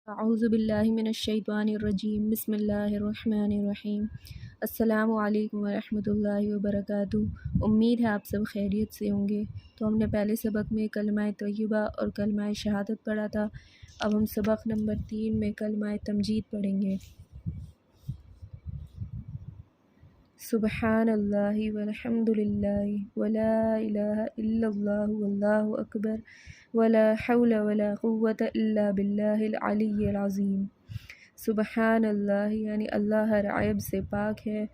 اعوذ باللہ من الشیطان الرجیم بسم اللہ الرحمن الرحیم۔ السلام علیکم ورحمۃ اللہ وبرکاتہ۔ امید ہے آپ سب خیریت سے ہوں گے۔ تو ہم نے پہلے سبق میں کلمہ طیبہ اور کلمہ شہادت پڑھا تھا۔ اب ہم سبق نمبر 3 میں کلمہ تمجید پڑھیں گے۔ سبحان اللہ والحمد للہ ولا الہ الا اللہ واللہ اکبر ولا حول ولا قوة الا باللہ العلی العظیم۔ سبحان اللہ یعنی اللہ ہر عیب سے پاک ہے،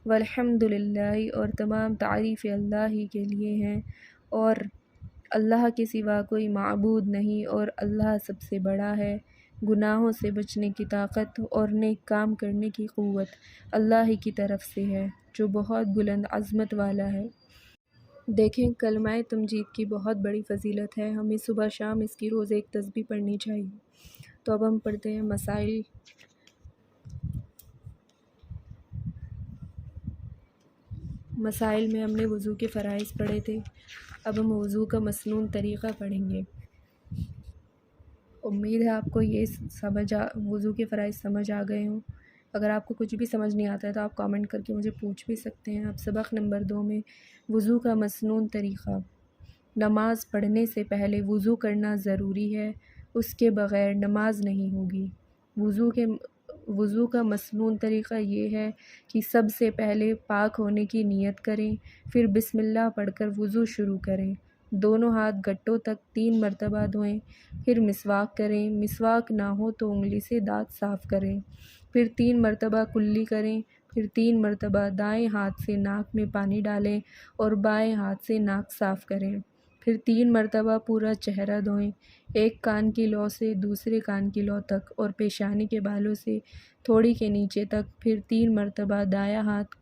والحمد للہ اور تمام تعریف اللہ ہی کے لیے ہیں، اور اللہ کے سوا کوئی معبود نہیں، اور اللہ سب سے بڑا ہے۔ گناہوں سے بچنے کی طاقت اور نیک کام کرنے کی قوت اللہ ہی کی طرف سے ہے، جو بہت بلند عظمت والا ہے۔ دیکھیں، کلمہ تمجید کی بہت بڑی فضیلت ہے، ہمیں صبح شام اس کی روز ایک تسبیح پڑھنی چاہیے۔ تو اب ہم پڑھتے ہیں مسائل۔ مسائل میں ہم نے وضو کے فرائض پڑھے تھے، اب ہم وضو کا مسنون طریقہ پڑھیں گے۔ امید ہے آپ کو یہ وضو کے فرائض سمجھ آ گئے ہوں۔ اگر آپ کو کچھ بھی سمجھ نہیں آتا ہے تو آپ کامنٹ کر کے مجھے پوچھ بھی سکتے ہیں۔ اب سبق نمبر 2 میں وضو کا مسنون طریقہ۔ نماز پڑھنے سے پہلے وضو کرنا ضروری ہے، اس کے بغیر نماز نہیں ہوگی۔ وضو کا مسنون طریقہ یہ ہے کہ سب سے پہلے پاک ہونے کی نیت کریں، پھر بسم اللہ پڑھ کر وضو شروع کریں۔ دونوں ہاتھ گھٹوں تک 3 مرتبہ دھوئیں، پھر مسواک کریں۔ مسواک نہ ہو تو انگلی سے دانت صاف کریں، پھر 3 مرتبہ کلی کریں، پھر 3 مرتبہ دائیں ہاتھ سے ناک میں پانی ڈالیں اور بائیں ہاتھ سے ناک صاف کریں، پھر 3 مرتبہ پورا چہرہ دھوئیں، ایک کان کی لو سے دوسرے کان کی لو تک اور پیشانی کے بالوں سے تھوڑی کے نیچے تک، پھر 3 مرتبہ دایاں ہاتھ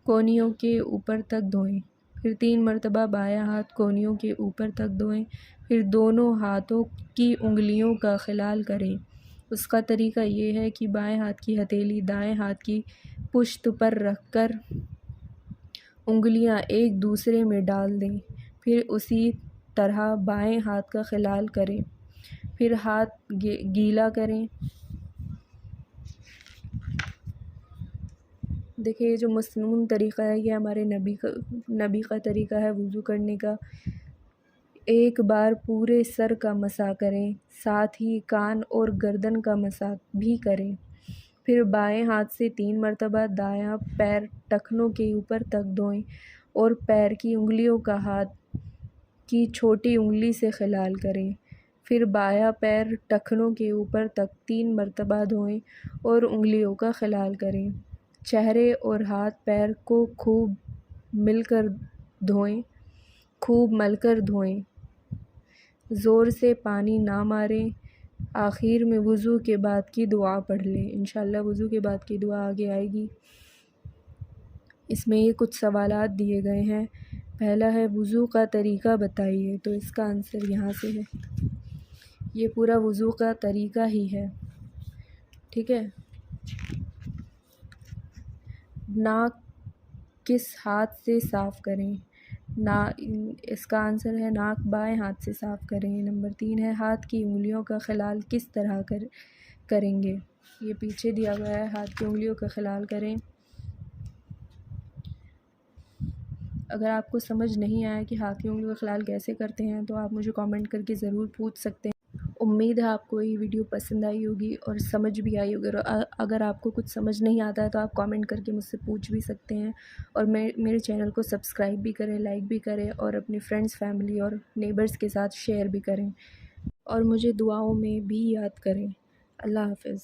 کونیوں کے اوپر تک دھوئیں، پھر 3 مرتبہ بایاں ہاتھ کونیوں کے اوپر تک دھوئیں، پھر دونوں ہاتھوں کی انگلیوں کا خلال کریں۔ اس کا طریقہ یہ ہے کہ بائیں ہاتھ کی ہتھیلی دائیں ہاتھ کی پشت پر رکھ کر انگلیاں ایک دوسرے میں ڈال دیں، پھر اسی طرح بائیں ہاتھ کا خلال کریں، پھر ہاتھ گیلا کریں۔ دیکھیں، یہ جو مسنون طریقہ ہے یہ ہمارے نبی کا طریقہ ہے وضو کرنے کا۔ ایک بار پورے سر کا مسح کریں، ساتھ ہی کان اور گردن کا مسح بھی کریں، پھر بائیں ہاتھ سے 3 مرتبہ دایاں پیر ٹخنوں کے اوپر تک دھوئیں اور پیر کی انگلیوں کا ہاتھ کی چھوٹی انگلی سے خلال کریں، پھر بایاں پیر ٹخنوں کے اوپر تک 3 مرتبہ دھوئیں اور انگلیوں کا خلال کریں۔ چہرے اور ہاتھ پیر کو خوب مل کر دھوئیں، زور سے پانی نہ ماریں۔ آخر میں وضو کے بعد کی دعا پڑھ لیں۔ انشاءاللہ وضو کے بعد کی دعا آگے آئے گی۔ اس میں یہ کچھ سوالات دیے گئے ہیں۔ پہلا ہے وضو کا طریقہ بتائیے، تو اس کا آنسر یہاں سے ہے۔ یہ پورا وضو کا طریقہ ہی ہے، ٹھیک ہے۔ ناک کس ہاتھ سے صاف کریں؟ اس کا آنسر ہے ناک بائیں ہاتھ سے صاف کریں۔ نمبر 3 ہے ہاتھ کی انگلیوں کا خلال کس طرح کریں گے؟ یہ پیچھے دیا گیا ہے، ہاتھ کی انگلیوں کا خلال کریں۔ اگر آپ کو سمجھ نہیں آیا کہ ہاتھ کی انگلیوں کا خلال کیسے کرتے ہیں تو آپ مجھے کامنٹ کر کے ضرور پوچھ سکتے ہیں۔ امید ہے آپ کو یہ ویڈیو پسند آئی ہوگی اور سمجھ بھی آئی ہوگی، اور اگر آپ کو کچھ سمجھ نہیں آتا ہے تو آپ کامنٹ کر کے مجھ سے پوچھ بھی سکتے ہیں، اور میرے چینل کو سبسکرائب بھی کریں، لائک بھی کریں، اور اپنی فرینڈز، فیملی اور نیبرز کے ساتھ شیئر بھی کریں، اور مجھے دعاؤں میں بھی یاد کریں۔ اللہ حافظ۔